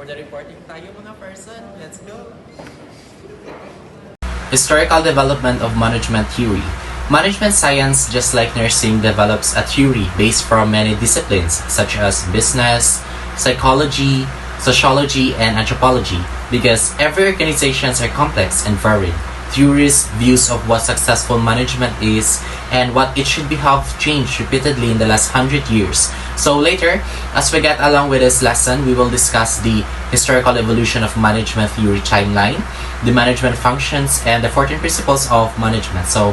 For the reporting tayo mga person, let's go! Historical development of management theory. Management science, just like nursing, develops a theory based from many disciplines such as business, psychology, sociology, and anthropology because every organizations are complex and varied. Theories, views of what successful management is, and what it should be have changed repeatedly in the last 100 years. So later, as we get along with this lesson, we will discuss the historical evolution of management theory timeline, the management functions, and the 14 principles of management. So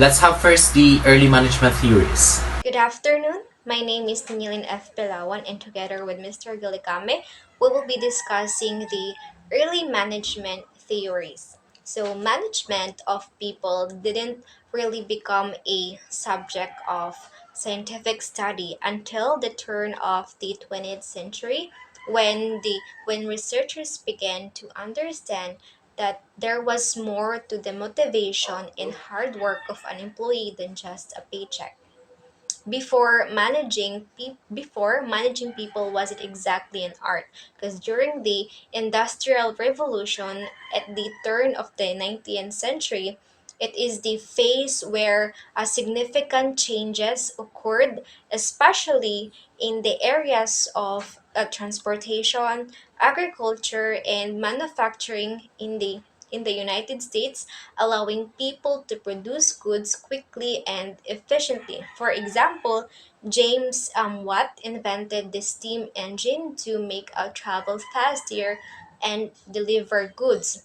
let's have first the early management theories. Good afternoon. My name is Nilin F. Pelawan, and together with Mr. Gilicame, we will be discussing the early management theories. So, management of people didn't really become a subject of scientific study until the turn of the 20th century when researchers began to understand that there was more to the motivation and hard work of an employee than just a paycheck. Before managing people wasn't exactly an art, because during the industrial revolution at the turn of the 19th century, it is the phase where significant changes occurred, especially in the areas of transportation, agriculture, and manufacturing in the United States, allowing people to produce goods quickly and efficiently. For example, James Watt invented the steam engine to make travel faster and deliver goods.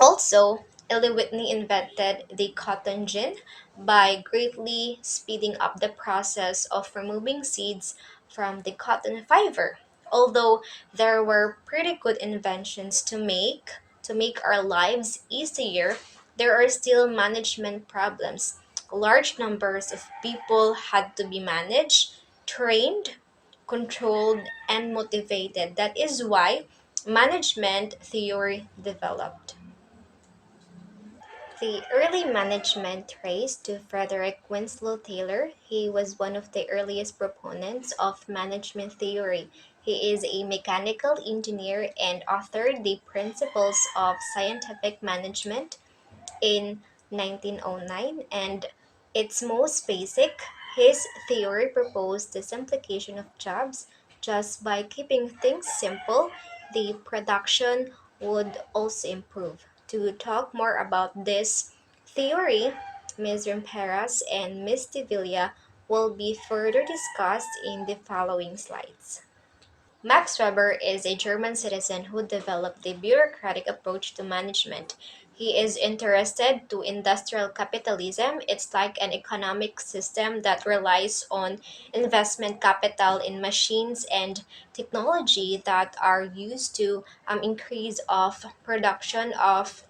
Also, Eli Whitney invented the cotton gin by greatly speeding up the process of removing seeds from the cotton fiber. Although there were pretty good inventions to make our lives easier, there are still management problems. Large numbers of people had to be managed, trained, controlled, and motivated. That is why management theory developed. The early management traced to Frederick Winslow Taylor. He was one of the earliest proponents of management theory. He is a mechanical engineer and authored the Principles of Scientific Management in 1909, and its most basic, his theory proposed the simplification of jobs. Just by keeping things simple, the production would also improve. To talk more about this theory, Ms. Ramperas and Ms. Devilla will be further discussed in the following slides. Max Weber is a German citizen who developed the bureaucratic approach to management. He is interested to industrial capitalism. It's like an economic system that relies on investment capital in machines and technology that are used to increase of production of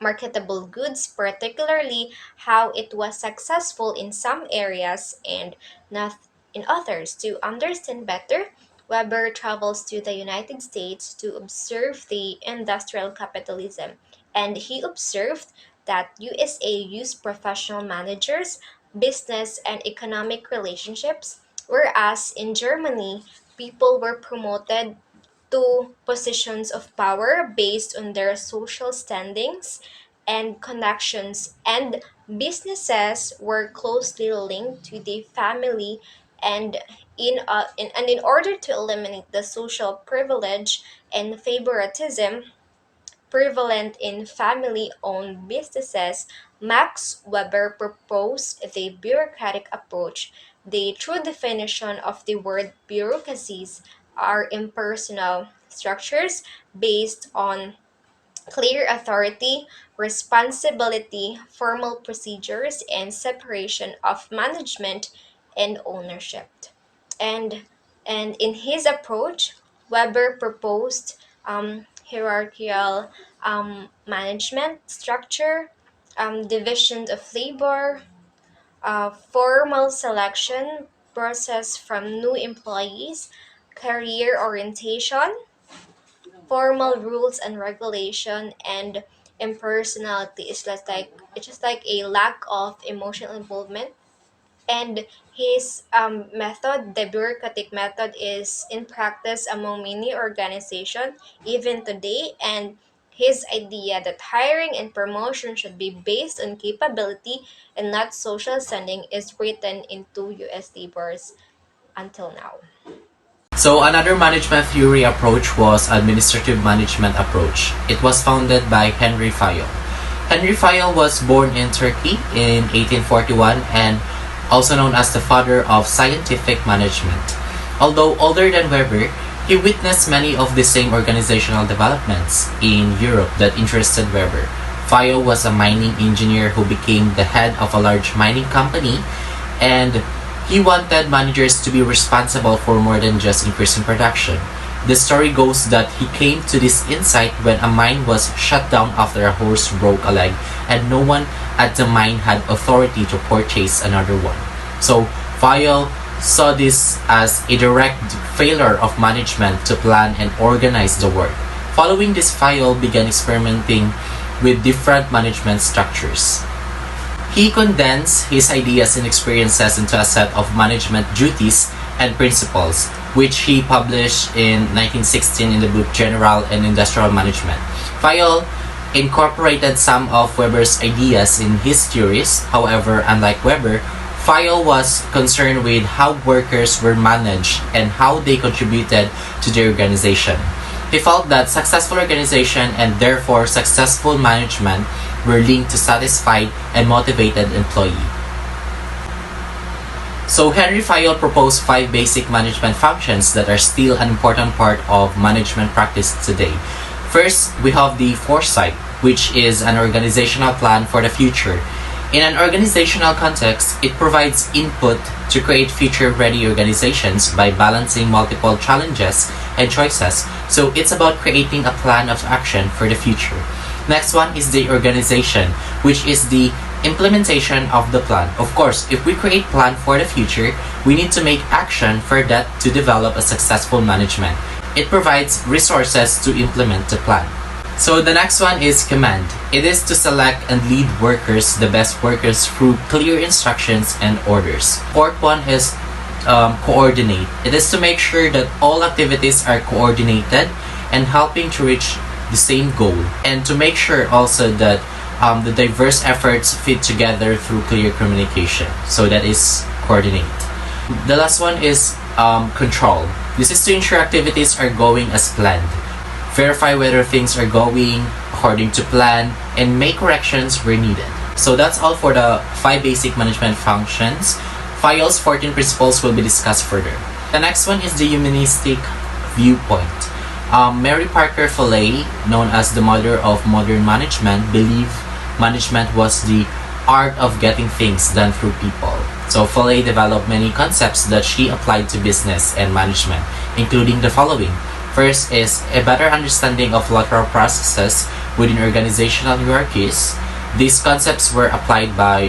marketable goods, particularly how it was successful in some areas and not in others. To understand better, Weber travels to the United States to observe the industrial capitalism, and he observed that USA used professional managers, business, and economic relationships, whereas in Germany, people were promoted to positions of power based on their social standings and connections, and businesses were closely linked to the family. And in order to eliminate the social privilege and favoritism prevalent in family-owned businesses, Max Weber proposed the bureaucratic approach. The true definition of the word bureaucracies are impersonal structures based on clear authority, responsibility, formal procedures, and separation of management and ownership. And and in his approach, Weber proposed hierarchical management structure, division of labor, formal selection process from new employees, career orientation, formal rules and regulation, and impersonality. It's just like a lack of emotional involvement. And his method, the bureaucratic method, is in practice among many organizations even today. And his idea that hiring and promotion should be based on capability and not social standing is written into US laborers until now. So another management theory approach was administrative management approach. It was founded by Henry Fayol. Henry Fayol was born in Turkey in 1841 and also known as the father of scientific management. Although older than Weber, he witnessed many of the same organizational developments in Europe that interested Weber. Fayol was a mining engineer who became the head of a large mining company, and he wanted managers to be responsible for more than just increasing production. The story goes that he came to this insight when a mine was shut down after a horse broke a leg and no one at the mine had authority to purchase another one. So Fayol saw this as a direct failure of management to plan and organize the work. Following this, Fayol began experimenting with different management structures. He condensed his ideas and experiences into a set of management duties and principles, which he published in 1916 in the book General and Industrial Management. Fayol incorporated some of Weber's ideas in his theories. However, unlike Weber, Fayol was concerned with how workers were managed and how they contributed to the organization. He felt that successful organization and therefore successful management were linked to satisfied and motivated employee. So Henry Fayol proposed 5 basic management functions that are still an important part of management practice today. First, we have the foresight, which is an organizational plan for the future. In an organizational context, it provides input to create future-ready organizations by balancing multiple challenges and choices. So it's about creating a plan of action for the future. Next one is the organization, which is the implementation of the plan. Of course, if we create plan for the future, we need to make action for that to develop a successful management. It provides resources to implement the plan. So the next one is command. It is to select and lead workers, the best workers, through clear instructions and orders. Fourth one is coordinate. It is to make sure that all activities are coordinated and helping to reach the same goal, and to make sure also that the diverse efforts fit together through clear communication. So that is coordinate. The last one is control. This is to ensure activities are going as planned. Verify whether things are going according to plan and make corrections where needed. So that's all for the 5 basic management functions. Fayol's 14 principles will be discussed further. The next one is the humanistic viewpoint. Mary Parker Follett, known as the mother of modern management, believed management was the art of getting things done through people. So Follett developed many concepts that she applied to business and management, including the following. First is a better understanding of lateral processes within organizational hierarchies. These concepts were applied by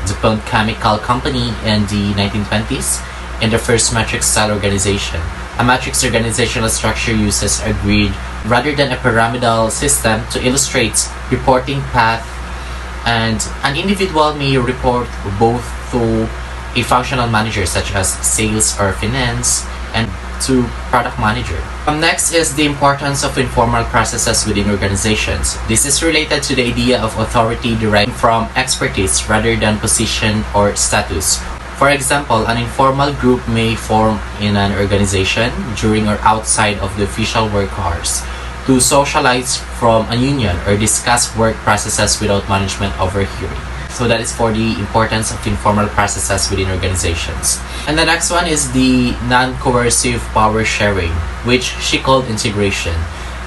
DuPont Chemical Company in the 1920s in the first matrix-style organization. A matrix organizational structure uses a grid rather than a pyramidal system to illustrate reporting path, and an individual may report both to a functional manager such as sales or finance and to product manager. Next is the importance of informal processes within organizations. This is related to the idea of authority derived from expertise rather than position or status. For example, an informal group may form in an organization during or outside of the official work hours to socialize from a union or discuss work processes without management overhearing. So that is for the importance of informal processes within organizations. And the next one is the non-coercive power sharing, which she called integration.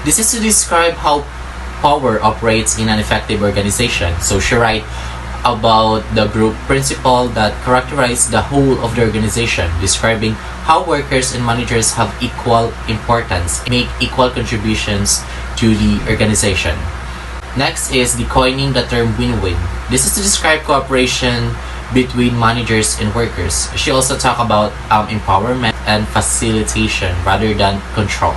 This is to describe how power operates in an effective organization. So she writes about the group principle that characterize the whole of the organization, describing how workers and managers have equal importance, make equal contributions to the organization. Next is the coining the term win-win. This is to describe cooperation between managers and workers. She also talked about empowerment and facilitation rather than control.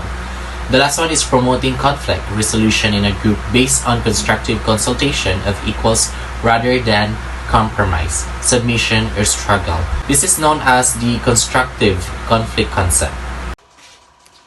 The last one is promoting conflict resolution in a group based on constructive consultation of equals rather than compromise, submission, or struggle. This is known as the constructive conflict concept.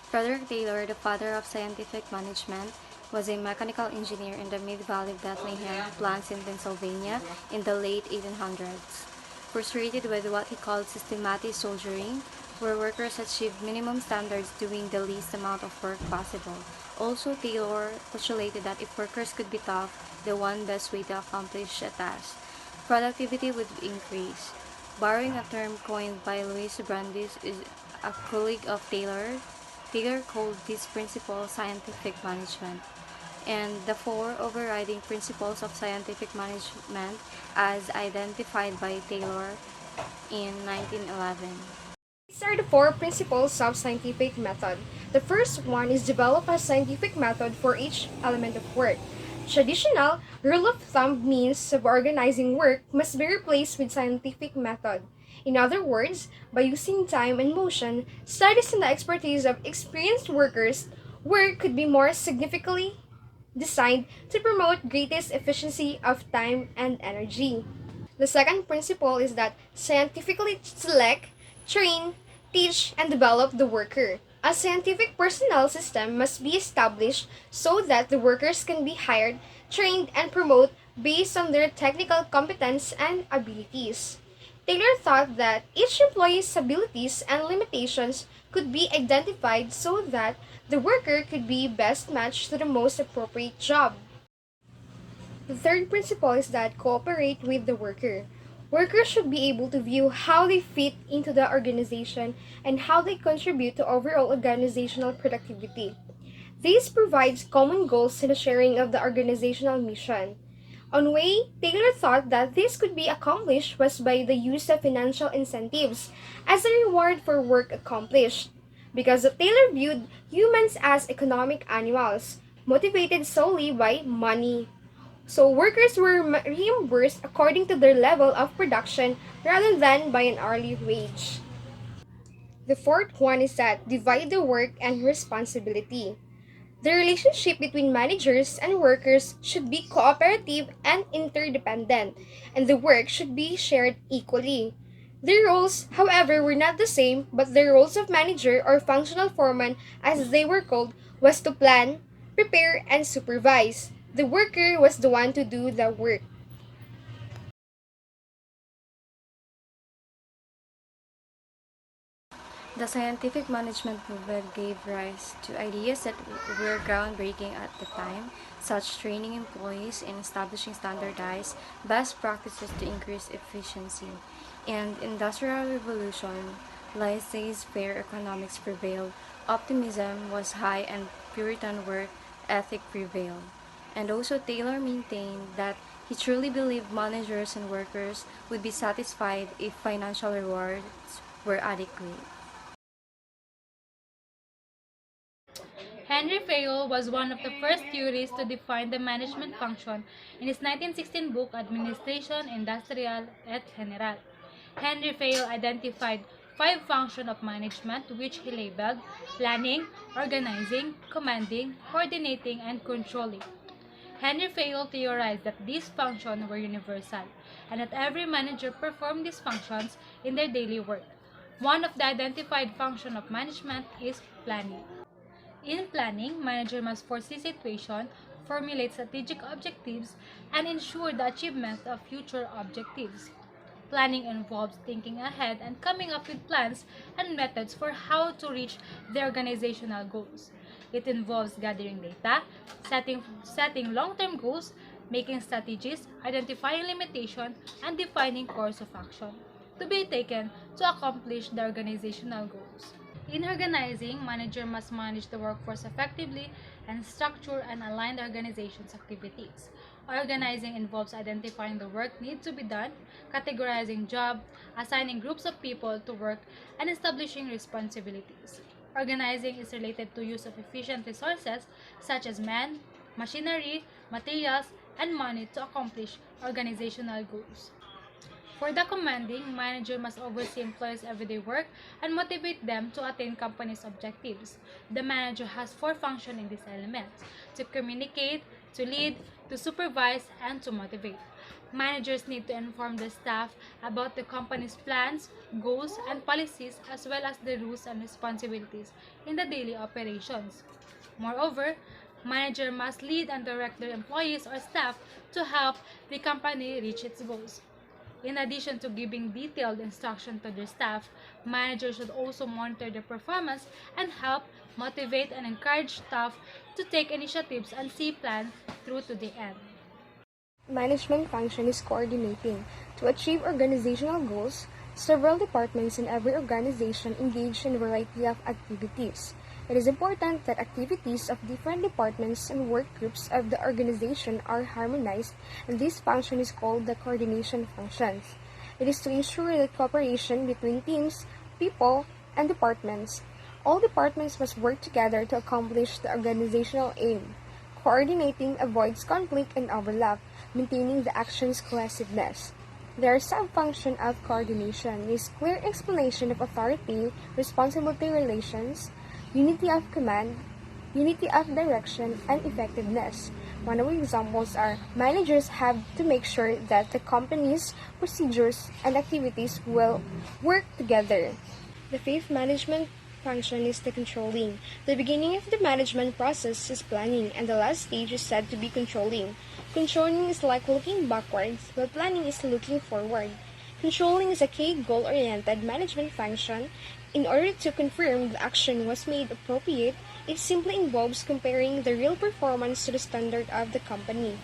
Frederick Taylor, the father of scientific management, was a mechanical engineer in the Mid-Valley Bethlehem plants in Pennsylvania in the late 1800s. Frustrated with what he called systematic soldiering, where workers achieved minimum standards doing the least amount of work possible. Also, Taylor postulated that if workers could be tough, the one best way to accomplish a task, productivity would increase. Borrowing a term coined by Louis Brandeis, is a colleague of Taylor, Taylor called this principle scientific management, and the four overriding principles of scientific management as identified by Taylor in 1911. These are the four principles of scientific method. The first one is develop a scientific method for each element of work. Traditional rule of thumb means of organizing work must be replaced with scientific method. In other words, by using time and motion, studies and the expertise of experienced workers, work could be more significantly designed to promote greatest efficiency of time and energy. The second principle is that scientifically select, train, teach, and develop the worker. A scientific personnel system must be established so that the workers can be hired, trained, and promoted based on their technical competence and abilities. Taylor thought that each employee's abilities and limitations could be identified so that the worker could be best matched to the most appropriate job. The third principle is that cooperate with the worker. Workers should be able to view how they fit into the organization and how they contribute to overall organizational productivity. This provides common goals in the sharing of the organizational mission. On way, Taylor thought that this could be accomplished was by the use of financial incentives as a reward for work accomplished. Because Taylor viewed humans as economic animals, motivated solely by money. So workers were reimbursed according to their level of production rather than by an hourly wage. The fourth one is that divide the work and responsibility. The relationship between managers and workers should be cooperative and interdependent, and the work should be shared equally. Their roles, however, were not the same, but the roles of manager or functional foreman, as they were called, was to plan, prepare, and supervise. The worker was the one to do the work. The scientific management movement gave rise to ideas that were groundbreaking at the time, such training employees and establishing standardized best practices to increase efficiency. And Industrial Revolution, laissez-faire economics prevailed, optimism was high and Puritan work ethic prevailed. And also Taylor maintained that he truly believed managers and workers would be satisfied if financial rewards were adequate. Henry Fayol was one of the first theorists to define the management function in his 1916 book Administration Industrial et General. Henry Fayol identified 5 functions of management which he labeled planning, organizing, commanding, coordinating, and controlling. Henry Fayol theorized that these functions were universal and that every manager performed these functions in their daily work. One of the identified functions of management is planning. In planning, manager must foresee situations, formulate strategic objectives, and ensure the achievement of future objectives. Planning involves thinking ahead and coming up with plans and methods for how to reach the organizational goals. It involves gathering data, setting long-term goals, making strategies, identifying limitations, and defining course of action to be taken to accomplish the organizational goals. In organizing, manager must manage the workforce effectively and structure and align the organization's activities. Organizing involves identifying the work needs to be done, categorizing jobs, assigning groups of people to work, and establishing responsibilities. Organizing is related to use of efficient resources such as men, machinery, materials, and money to accomplish organizational goals. For the commanding, manager must oversee employees' everyday work and motivate them to attain company's objectives. The manager has 4 functions in these elements: to communicate, to lead, to supervise, and to motivate. managers need to inform the staff about the company's plans, goals, and policies, as well as the rules and responsibilities in the daily operations. Moreover, manager must lead and direct their employees or staff to help the company reach its goals. In addition to giving detailed instruction to their staff, managers should also monitor their performance and help motivate and encourage staff to take initiatives and see plan through to the end. Management function is coordinating. To achieve organizational goals, several departments in every organization engage in a variety of activities. It is important that activities of different departments and work groups of the organization are harmonized, and this function is called the coordination functions. It is to ensure that cooperation between teams, people, and departments. All departments must work together to accomplish the organizational aim. Coordinating avoids conflict and overlap, maintaining the action's cohesiveness. There are sub-functions of coordination is clear explanation of authority, responsibility relations, unity of command, unity of direction, and effectiveness. One of the examples are managers have to make sure that the company's procedures and activities will work together. The fifth management function is the controlling. The beginning of the management process is planning, and the last stage is said to be controlling. Controlling is like looking backwards, while planning is looking forward. Controlling is a key goal-oriented management function. In order to confirm the action was made appropriate, it simply involves comparing the real performance to the standard of the company.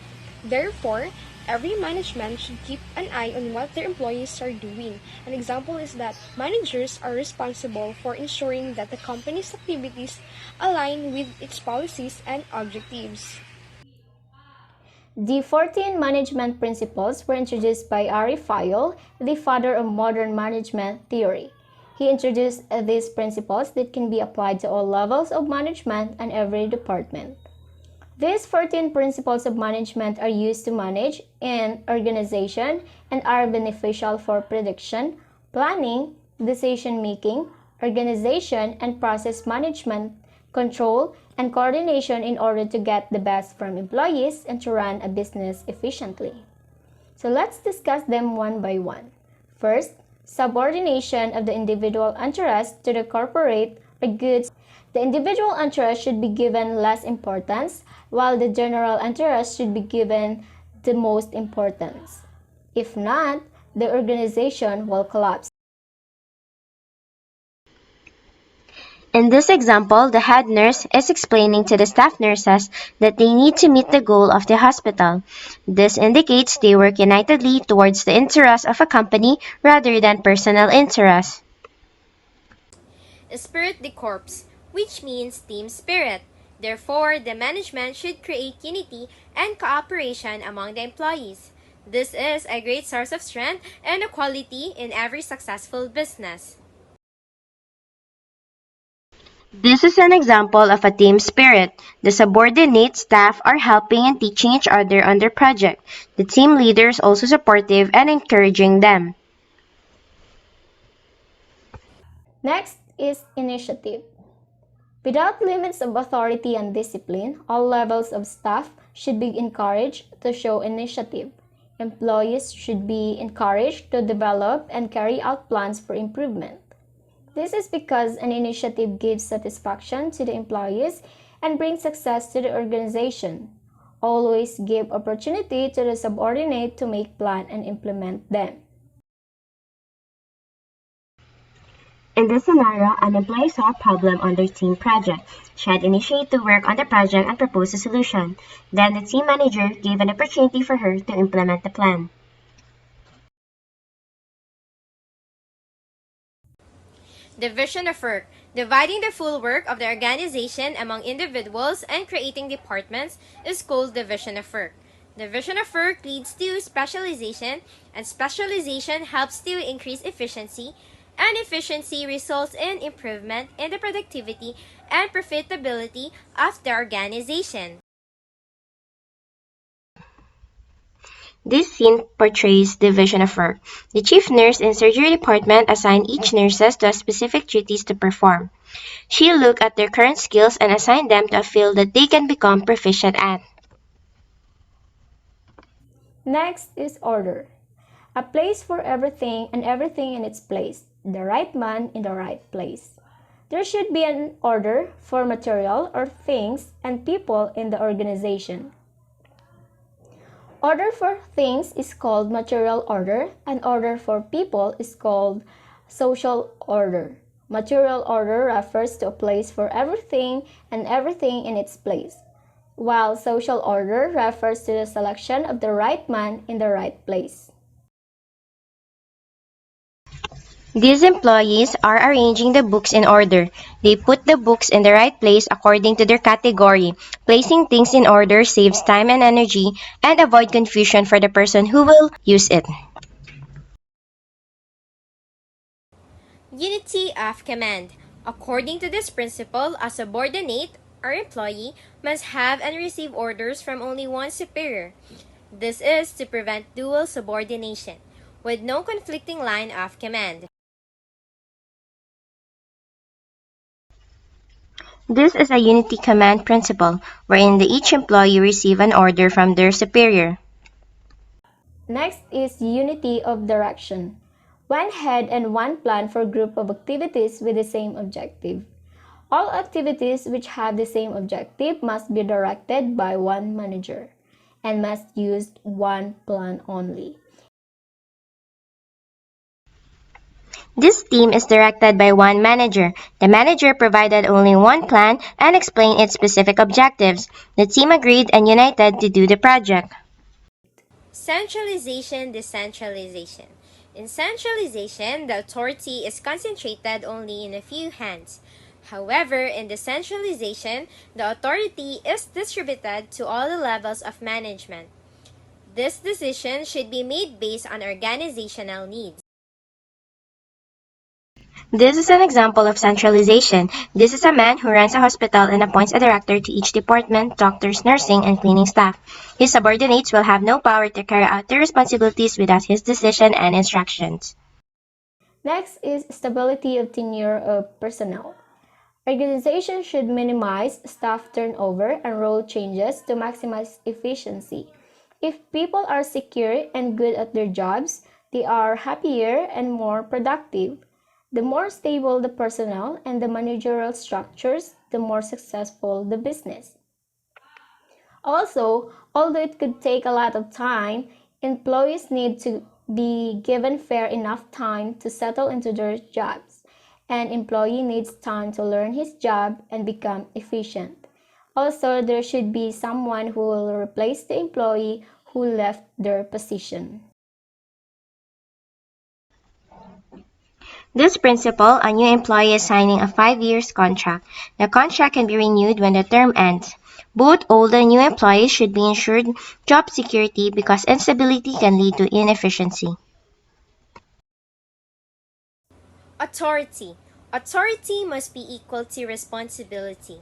Therefore, every management should keep an eye on what their employees are doing. An example is that managers are responsible for ensuring that the company's activities align with its policies and objectives. The 14 management principles were introduced by Ari Fayol, the father of modern management theory. He introduced these principles that can be applied to all levels of management and every department. These 14 principles of management are used to manage an organization and are beneficial for prediction, planning, decision-making, organization and process management, control, and coordination in order to get the best from employees and to run a business efficiently. So let's discuss them one by one. First, subordination of the individual interest to the corporate or goods. The individual interest should be given less importance, while the general interest should be given the most importance. If not, the organization will collapse. In this example, the head nurse is explaining to the staff nurses that they need to meet the goal of the hospital. This indicates they work unitedly towards the interests of a company rather than personal interests. Spirit de corps, which means team spirit. Therefore, the management should create unity and cooperation among the employees. This is a great source of strength and a quality in every successful business. This is an example of a team spirit. The subordinate staff are helping and teaching each other on their project. The team leader is also supportive and encouraging them. Next is initiative. Without limits of authority and discipline, all levels of staff should be encouraged to show initiative. Employees should be encouraged to develop and carry out plans for improvement. This is because an initiative gives satisfaction to the employees and brings success to the organization. Always give opportunity to the subordinate to make plan and implement them. In this scenario, an employee saw a problem on their team project. She had initiated to work on the project and propose a solution. Then the team manager gave an opportunity for her to implement the plan. Division of work. Dividing the full work of the organization among individuals and creating departments is called division of work. Division of work leads to specialization, and specialization helps to increase efficiency, and efficiency results in improvement in the productivity and profitability of the organization. This scene portrays division of work. The chief nurse in surgery department assigned each nurses to a specific duties to perform. She looked at their current skills and assigned them to a field that they can become proficient at. Next is order. A place for everything and everything in its place. The right man in the right place. There should be an order for material or things and people in the organization. Order for things is called material order, and order for people is called social order. Material order refers to a place for everything and everything in its place, while social order refers to the selection of the right man in the right place. These employees are arranging the books in order. They put the books in the right place according to their category. Placing things in order saves time and energy and avoid confusion for the person who will use it. Unity of command. According to this principle, a subordinate or employee must have and receive orders from only one superior. This is to prevent dual subordination, with no conflicting line of command. This is a unity command principle, wherein each employee receive an order from their superior. Next is unity of direction. One head and one plan for a group of activities with the same objective. All activities which have the same objective must be directed by one manager and must use one plan only. This team is directed by one manager. The manager provided only one plan and explained its specific objectives. The team agreed and united to do the project. Centralization, decentralization. In centralization, the authority is concentrated only in a few hands. However, in decentralization, the authority is distributed to all the levels of management. This decision should be made based on organizational needs. This is an example of centralization. This is a man who runs a hospital and appoints a director to each department, doctors, nursing, and cleaning staff. His subordinates will have no power to carry out their responsibilities without his decision and instructions. Next is stability of tenure of personnel. Organizations should minimize staff turnover and role changes to maximize efficiency. If people are secure and good at their jobs, they are happier and more productive. The more stable the personnel and the managerial structures, the more successful the business. Also, although it could take a lot of time, employees need to be given fair enough time to settle into their jobs. An employee needs time to learn his job and become efficient. Also, there should be someone who will replace the employee who left their position. This principle, a new employee is signing a 5 year contract. The contract can be renewed when the term ends. Both old and new employees should be ensured job security because instability can lead to inefficiency. Authority. Authority must be equal to responsibility.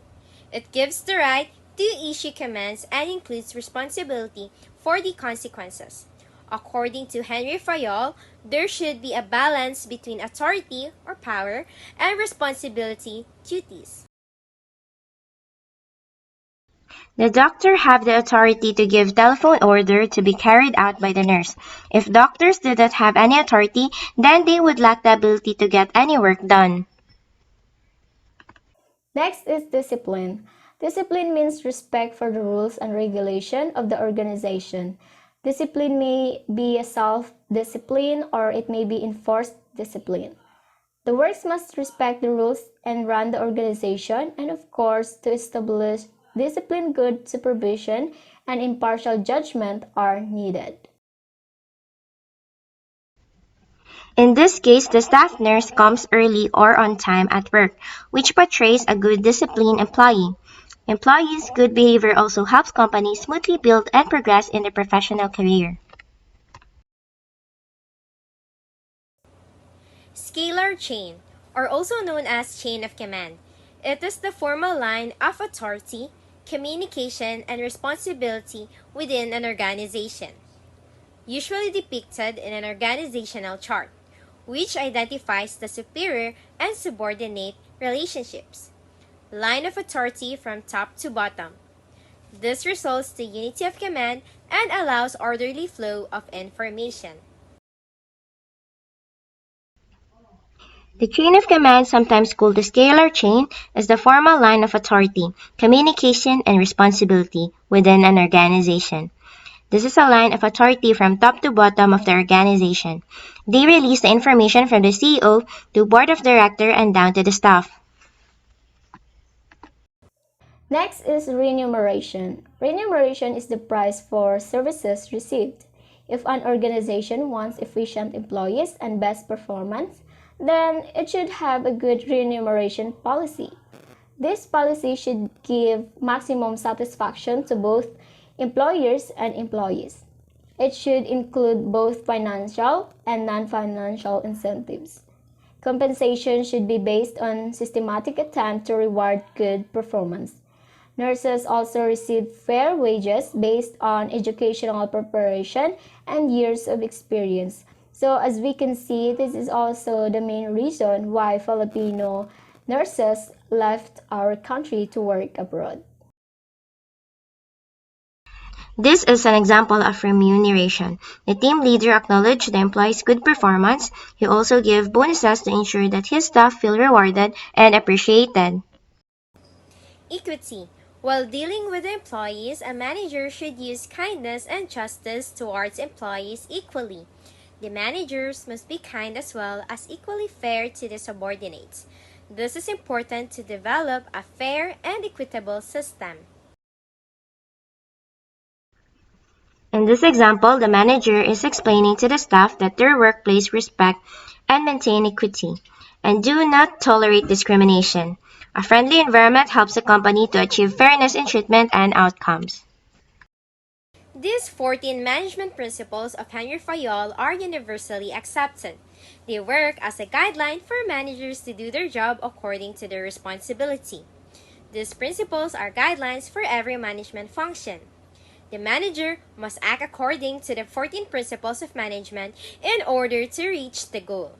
It gives the right to issue commands and includes responsibility for the consequences. According to Henry Fayol, there should be a balance between authority or power and responsibility duties. The doctor have the authority to give telephone order to be carried out by the nurse. If doctors did not have any authority, then they would lack the ability to get any work done. Next is discipline. Discipline means respect for the rules and regulation of the organization. Discipline may be a self-discipline or it may be enforced discipline. The works must respect the rules and run the organization, and of course, to establish discipline, good supervision and impartial judgment are needed. In this case, the staff nurse comes early or on time at work, which portrays a good disciplined employee. Employees' good behavior also helps companies smoothly build and progress in their professional career. Scalar chain, or also known as chain of command. It is the formal line of authority, communication, and responsibility within an organization, usually depicted in an organizational chart, which identifies the superior and subordinate relationships. Line of authority from top to bottom. This results to unity of command and allows orderly flow of information. The chain of command, sometimes called the scalar chain, is the formal line of authority, communication, and responsibility within an organization. This is a line of authority from top to bottom of the organization. They release the information from the CEO to board of director and down to the staff. Next is remuneration. Remuneration is the price for services received. If an organization wants efficient employees and best performance, then it should have a good remuneration policy. This policy should give maximum satisfaction to both employers and employees. It should include both financial and non-financial incentives. Compensation should be based on systematic attempt to reward good performance. Nurses also receive fair wages based on educational preparation and years of experience. So as we can see, this is also the main reason why Filipino nurses left our country to work abroad. This is an example of remuneration. The team leader acknowledges the employee's good performance. He also gives bonuses to ensure that his staff feel rewarded and appreciated. Equity. While dealing with the employees, a manager should use kindness and justice towards employees equally. The managers must be kind as well as equally fair to the subordinates. This is important to develop a fair and equitable system. In this example, the manager is explaining to the staff that their workplace respect and maintain equity, and do not tolerate discrimination. A friendly environment helps a company to achieve fairness in treatment and outcomes. These 14 management principles of Henry Fayol are universally accepted. They work as a guideline for managers to do their job according to their responsibility. These principles are guidelines for every management function. The manager must act according to the 14 principles of management in order to reach the goal.